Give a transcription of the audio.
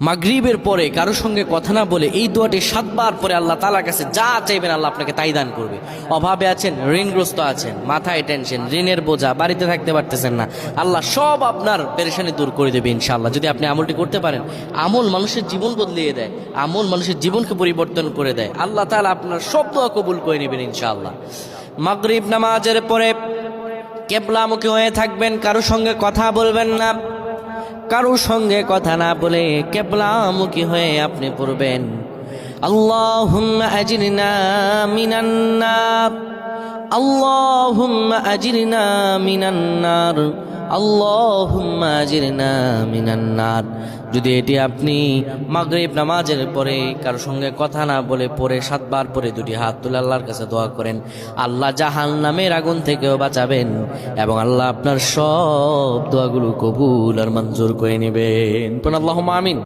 মাগরিবের পরে কারোর সঙ্গে কথা না বলে এই দোয়াটি 7 বার পরে আল্লাহ তাআলার কাছে যা চাইবেন আল্লাহ আপনাকে তাই দান করবে। অভাবে আছেন, ঋণগ্রস্ত আছেন, মাথায় টেনশন, ঋণের বোঝা, বাড়িতে থাকতে পারতেছেন না, আল্লাহ সব আপনার পেরেশানি দূর করে দেবে ইনশাআল্লাহ। যদি আপনি আমলটি করতে পারেন, আমল মানুষের জীবন বদলিয়ে দেয়, আমল মানুষের জীবনকে পরিবর্তন করে দেয়। আল্লাহ তাআলা আপনার সব দোয়া কবুল করে নেবেন ইনশাআল্লাহ। মাগরিব নামাজের পরে কিবলামুখী হয়ে থাকবেন, কারোর সঙ্গে কথা বলবেন না, কারোর সঙ্গে কথা না বলে কিবলামুখী হয়ে আপনি পড়বেন আল্লাহুম্মা আজিরনা মিনান নার, আল্লাহুম্মা আজিরনা মিনান নার, আল্লাহুম্মা আজিরনা মিনান নার। যদি এটি আপনি মাগরিব নামাজের পরে কারোর সঙ্গে কথা না বলে পড়ে 7 বার পরে দুটি হাত তুলে আল্লাহর কাছে দোয়া করেন, আল্লাহ জাহান্নামের আগুন থেকেও বাঁচাবেন এবং আল্লাহ আপনার সব দোয়াগুলো কবুল আর মঞ্জুর করে নেবেন। আল্লাহুম্মা আমিন।